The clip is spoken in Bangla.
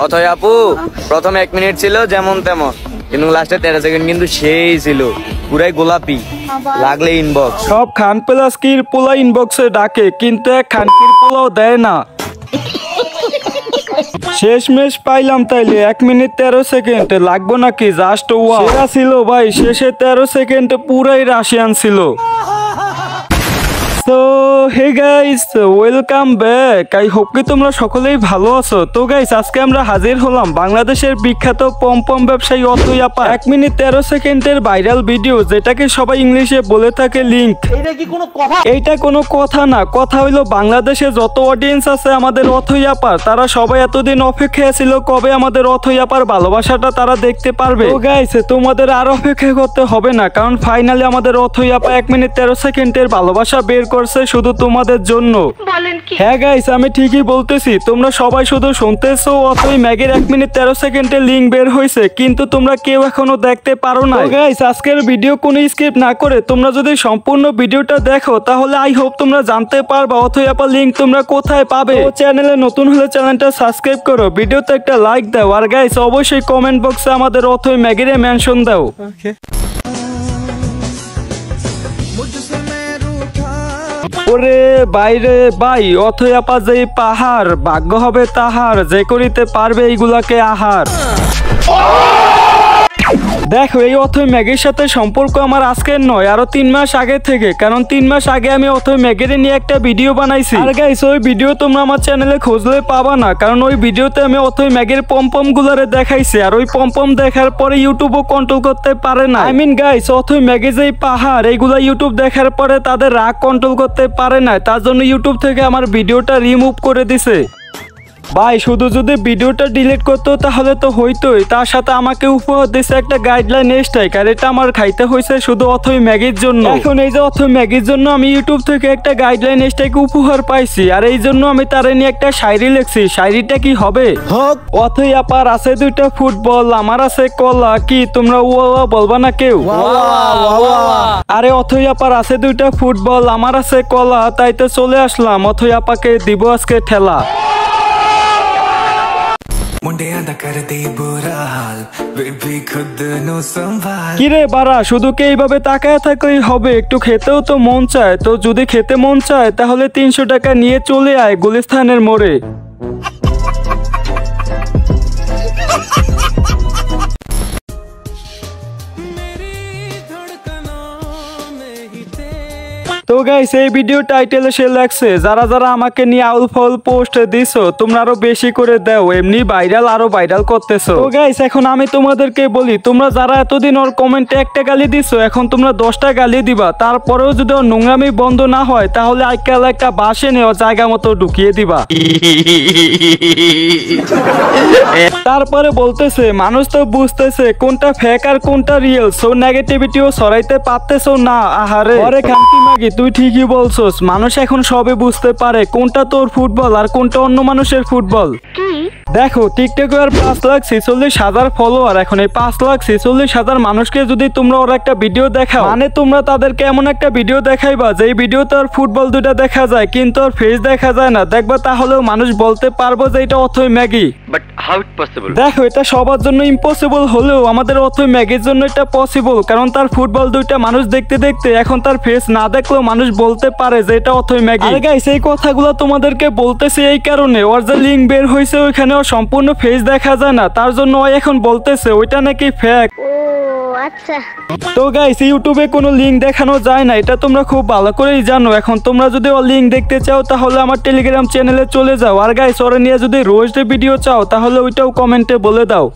অথয় আপু প্রথম 1 মিনিট ছিল যেমন তেমন, কিন্তু লাস্টে 13 সেকেন্ড কিন্তু সেই ছিল পুরাই গোলাপি, লাগলে ইনবক্স। সব খান প্লাস কির পোলা ইনবক্সে ডাকে, কিন্তু এক খানকির পোলাও দেয় না। শেষমেশ পাইলাম তাইলে 1 মিনিট 13 সেকেন্ড, লাগবো নাকি? জাস্ট ওয়াও ছিল ভাই, শেষে 13 সেকেন্ড পুরাই রাশিয়ান ছিল। So hey guys, welcome back. I hope কি তোমরা সকলেই ভালো আছো। তো গাইস, আজকে আমরা হাজির হলাম বাংলাদেশের বিখ্যাত পমপম ব্যবসায়ী অথই আপা 1 মিনিট 13 সেকেন্ডের ভাইরাল ভিডিও, যেটাকে সবাই ইংলিশে বলে থাকে লিংক। এইটা কোনো কথা না, কথা হইলো বাংলাদেশে যত অডিয়েন্স আছে আমাদের অথই আপার, তারা সবাই এতদিন অপেক্ষায় ছিল কবে আমাদের অথই আপার ভালোবাসাটা তারা দেখতে পারবে। তো গাইস, তোমাদের আর অপেক্ষা করতে হবে না, কারণ ফাইনালি আমাদের অথই আপা 1 মিনিট 13 সেকেন্ডের ভালোবাসা বের করছে শুধু তোমাদের জন্য। হ্যাঁ গাইস, আমি ঠিকই বলতেছি, তোমরা সবাই শুধু শুনতেছো অথই ম্যাগের 1 মিনিট 13 সেকেন্ডের লিংক বের হয়েছে, কিন্তু তোমরা কেউ এখনো দেখতে পারো না। গাইস, আজকের ভিডিও কোনো স্কিপ না করে তোমরা যদি সম্পূর্ণ ভিডিওটা দেখো, তাহলে আই হোপ তোমরা জানতে পারবা অথই আপা লিংক তোমরা কোথায় পাবে। ও চ্যানেলে নতুন হলে চ্যানেলটা সাবস্ক্রাইব করো, ভিডিওতে একটা লাইক দাও, আর গাইস অবশ্যই কমেন্ট বক্সে আমাদের অথই ম্যাগের মেনশন দাও। ওরে বাইরে ভাই, অথই আপা যে পাহাড়, ভাগ্য হবে তাহার যে করিতে পারবে এইগুলাকে আহার। দেখো, এই অথই ম্যাগের সাথে সম্পর্ক আমার আজকের নয়, আরো 3 মাস আগে থেকে, কারণ 3 মাস আগে আমি অথই ম্যাগের নিয়ে একটা ভিডিও বানাইছি। আর গাইস, ওই ভিডিও তোমরা আমার চ্যানেলে খুঁজলে পাবা না, কারণ ওই ভিডিওতে আমি অথই ম্যাগের পমপম গুলারে দেখাইছি, আর ওই পমপম দেখার পরে ইউটিউবও কন্ট্রোল করতে পারে না। আই মিন গাইস, অথই ম্যাগে যে পাহাড়, এইগুলা ইউটিউব দেখার পরে তাদের রাগ কন্ট্রোল করতে পারে না, তার জন্য ইউটিউব থেকে আমার ভিডিওটা রিমুভ করে দিছে। ভাই, শুধু যদি ভিডিওটা ডিলিট করতো তাহলে তো হইতোই, তার সাথে আমাকে উপহার দিছে একটা গাইডলাইন স্ট্রাইক, আর এটা আমার খাইতে হয়েছে শুধু অথই ম্যাগির জন্য। এখন এই যে অথই ম্যাগির জন্য আমি ইউটিউব থেকে একটা গাইডলাইন স্ট্রাইক উপহার পাইছি, আর এই জন্য আমি তারে নিয়ে একটা শায়রি লিখছি। শায়রিটা কি হবে? অথই আপার আছে 2টা ফুটবল, আমার আছে কলা, কি তোমরা ওয়া বলবা না কেউ? আরে অথই আপার আছে 2টা ফুটবল, আমার আছে কলা, তাই তো চলে আসলাম অথই আপাকে দিব আজকে ঠেলা। কিরে বাড়া, শুধু কি এইভাবে তাকায় থাকলেই হবে? একটু খেতেও তো মন চায়, তো যদি খেতে মন চায় তাহলে 300 টাকা নিয়ে চলে আয় গুলিস্তানের মোড়ে। তো গাইস, এই ভিডিও টাইটেলে সে লাগছে যারা যারা আমাকে নিয়ে আউল ফাউল পোস্ট দিছো, তোমরা আরো বেশি করে দাও, এমনি ভাইরাল আরো ভাইরাল করতেছো। তো গাইস, এখন আমি তোমাদেরকে বলি, তোমরা যারা এতদিন ওর কমেন্টে একটা গালি দিছো, এখন তোমরা 10টা গালি দিবা, তারপরেও যদি ওর নোংরামি বন্ধ না হয়, তাহলে আজকাল একটা বাসে নেওয়া জায়গা মতো ঢুকিয়ে দিবা। তারপরে বলতেছে মানুষ তো বুঝতেছে কোনটা ফেক আর কোনটা রিয়েল, সো নেগেটিভিটিও সরাইতে পারতেছো না। আহারে আরে খানকি মাগি, তুই ঠিকই বলছস, মানুষ এখন সবে বুঝতে পারে কোনটা তোর ফুটবল আর কোনটা অন্য মানুষের ফুটবল। দেখো, টিকটকে আর 5,46,000 ফলোয়ার, এখন এই 5,46,000 মানুষকে যদি তোমরা ওর একটা ভিডিও দেখাও, মানে তোমরা তাদেরকে এমন একটা ভিডিও দেখাইবা যে ভিডিওতে আর ফুটবল 2টা দেখা যায় কিন্তু ওর ফেস দেখা যায় না, দেখবা তাহলেও মানুষ বলতে পারবো যে এটা অথই Maggi. But how it possible? দেখো, এটা সবার জন্য ইম্পসিবল হলেও আমাদের অথই ম্যাগির জন্য এটা পসিবল, কারণ তার ফুটবল 2টা মানুষ দেখতে দেখতে এখন তার ফেস না দেখলেও মানুষ বলতে পারে যে এটা অথই ম্যাগি। আর গাইস, এই কথাগুলো তোমাদেরকে বলতেছি এই কারণে, ওর যে লিংক বের হয়েছে ওইখানে ওর সম্পূর্ণ ফেস দেখা যায় না, তার জন্য ও এখন বলতেছে ওইটা নাকি ফেক। আচ্ছা, তো গাইস, ইউটিউবে কোনো লিংক দেখানো যায় না, এটা তোমরা খুব ভালো করেই জানো। এখন তোমরা যদি ওর লিংক দেখতে চাও তাহলে আমার টেলিগ্রাম চ্যানেলে চলে যাও, আর গাইস, ওরা নিয়ে যদি রোজ ভিডিও চাও তাহলে ওইটাও কমেন্টে বলে দাও।